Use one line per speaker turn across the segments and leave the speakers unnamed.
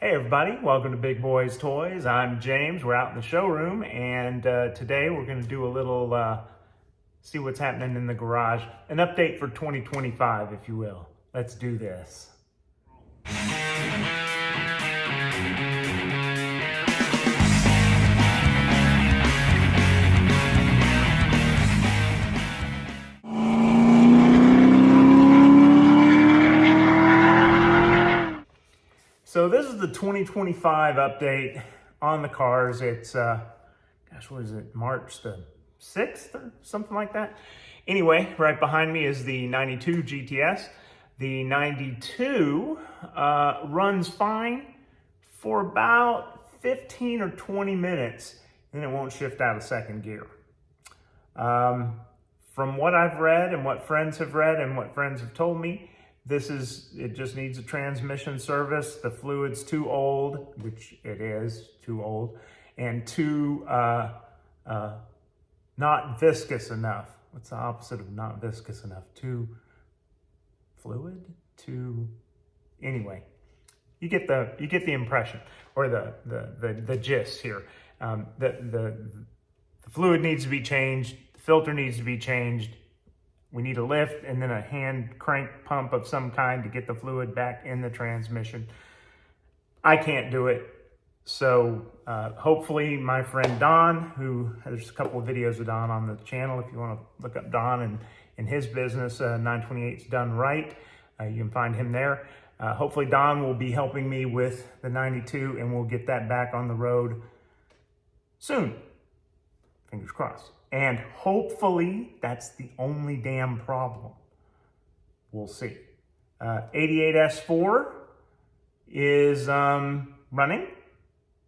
Hey everybody, welcome to Big Boys Toys. I'm James, we're out in the showroom, and today we're going to do a little, see what's happening in the garage. An update for 2025, if you will. Let's do this. So this is the 2025 update on the cars. It's, what is it, March the 6th or something like that? Anyway, right behind me is the 92 GTS. The 92 runs fine for about 15 or 20 minutes, and it won't shift out of second gear. From what I've read and what friends have read and what friends have told me, it just needs a transmission service. The fluid's too old, which it is too old, and too not viscous enough. What's the opposite of not viscous enough? Too fluid? Anyway, you get the impression, or the gist here. The fluid needs to be changed, the filter needs to be changed. We need a lift and then a hand crank pump of some kind to get the fluid back in the transmission. I can't do it. So hopefully my friend Don, there's a couple of videos of Don on the channel. If you want to look up Don and his business, 928's Done Right, you can find him there. Hopefully Don will be helping me with the 92 and we'll get that back on the road soon. Fingers crossed. And hopefully that's the only damn problem. We'll see. 88S4 is running.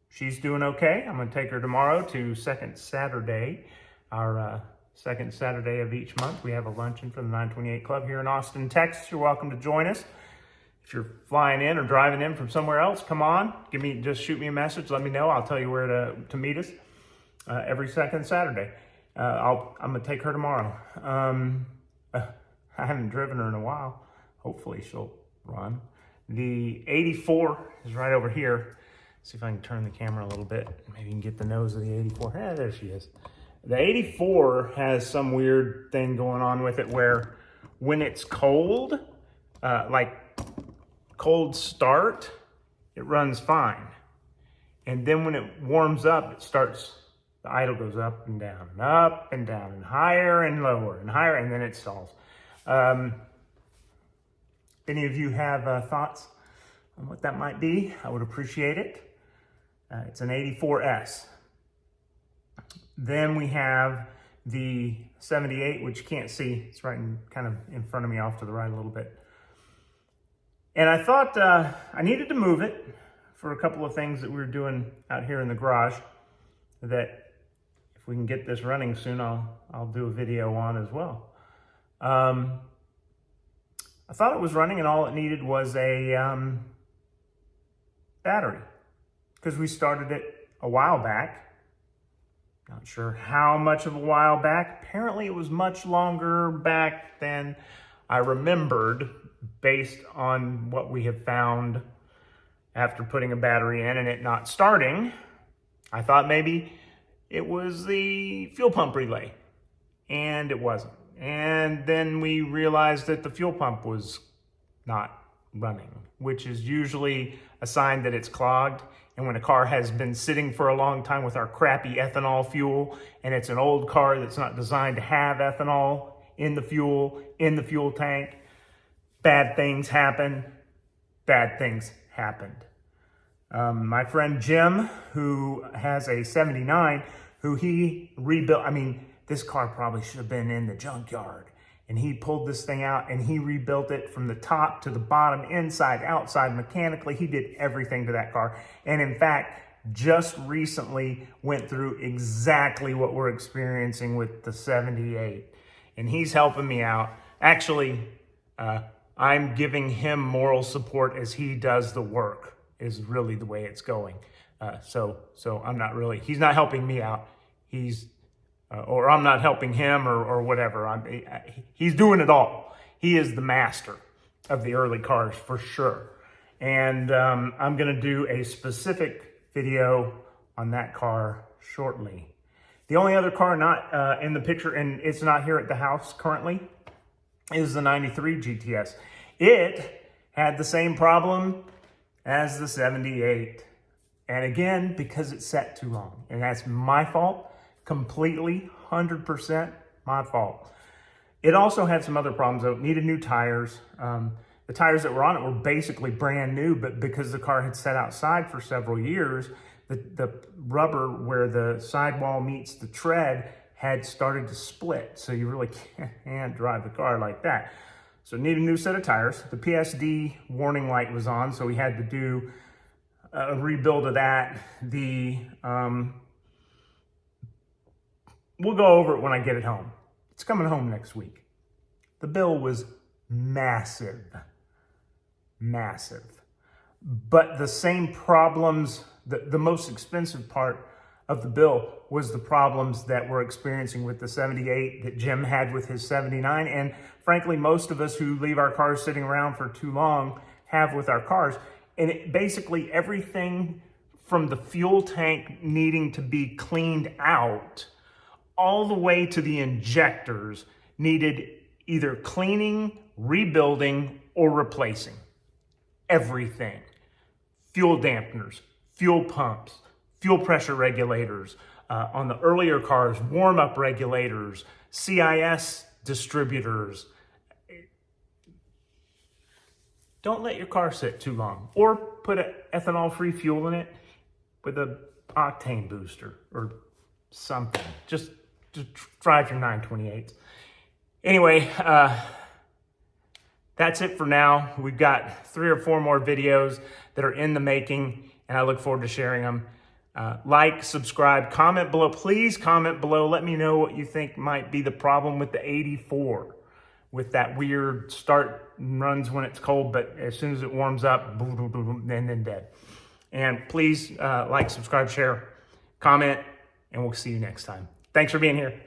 She's doing okay. I'm gonna take her tomorrow to second Saturday, our second Saturday of each month. We have a luncheon for the 928 Club here in Austin, Texas. You're welcome to join us. If you're flying in or driving in from somewhere else, come on, just shoot me a message, let me know. I'll tell you where to meet us every second Saturday. I'm gonna take her tomorrow. I haven't driven her in a while. Hopefully she'll run. The 84 is right over here. See if I can turn the camera a little bit. Maybe you can get the nose of the 84. Yeah, there she is. The 84 has some weird thing going on with it where when it's cold, like cold start, it runs fine. And then when it warms up, the idle goes up and down and higher and lower and higher, and then it stalls. If any of you have thoughts on what that might be, I would appreciate it. It's an 84S. Then we have the 78, which you can't see. It's right kind of in front of me off to the right a little bit. And I thought I needed to move it for a couple of things that we were doing out here in the garage that if we can get this running soon, I'll do a video on as well. I thought it was running and all it needed was a battery, because we started it a while back. Not sure how much of a while back. Apparently it was much longer back than I remembered based on what we have found after putting a battery in and it not starting. I thought maybe it was the fuel pump relay, and it wasn't. And then we realized that the fuel pump was not running, which is usually a sign that it's clogged. And when a car has been sitting for a long time with our crappy ethanol fuel, and it's an old car that's not designed to have ethanol in the fuel tank, bad things happen. Bad things happened. My friend Jim, who has a 79, who he rebuilt. I mean, this car probably should have been in the junkyard. And he pulled this thing out and he rebuilt it from the top to the bottom, inside, outside, mechanically. He did everything to that car. And in fact, just recently went through exactly what we're experiencing with the 78. And he's helping me out. Actually, I'm giving him moral support as he does the work, is really the way it's going. So I'm not really, he's not helping me out. Or I'm not helping him or whatever. He's doing it all. He is the master of the early cars for sure. And I'm gonna do a specific video on that car shortly. The only other car not in the picture, and it's not here at the house currently, is the 93 GTS. It had the same problem as the 78. And again, because it sat too long. And that's my fault, completely, 100% my fault. It also had some other problems though. It needed new tires. The tires that were on it were basically brand new, but because the car had sat outside for several years, the rubber where the sidewall meets the tread had started to split. So you really can't drive the car like that. So it needed a new set of tires. The PSD warning light was on, so we had to do a rebuild of that. We'll go over it when I get it home. It's coming home next week. The bill was massive. But the same problems, the most expensive part of the bill was the problems that we're experiencing with the 78 that Jim had with his 79. And frankly, most of us who leave our cars sitting around for too long have with our cars. And basically everything from the fuel tank needing to be cleaned out all the way to the injectors needed either cleaning, rebuilding, or replacing. Everything. Fuel dampeners, fuel pumps, fuel pressure regulators, on the earlier cars, warm-up regulators, CIS distributors. Don't let your car sit too long, or put an ethanol-free fuel in it with an octane booster or something. Just drive your 928s. Anyway, that's it for now. We've got 3 or 4 more videos that are in the making, and I look forward to sharing them. Like, subscribe, comment below. Please comment below. Let me know what you think might be the problem with the 84. With that weird start and runs when it's cold, but as soon as it warms up, boom, boom, boom, boom, and then dead. And please like, subscribe, share, comment, and we'll see you next time. Thanks for being here.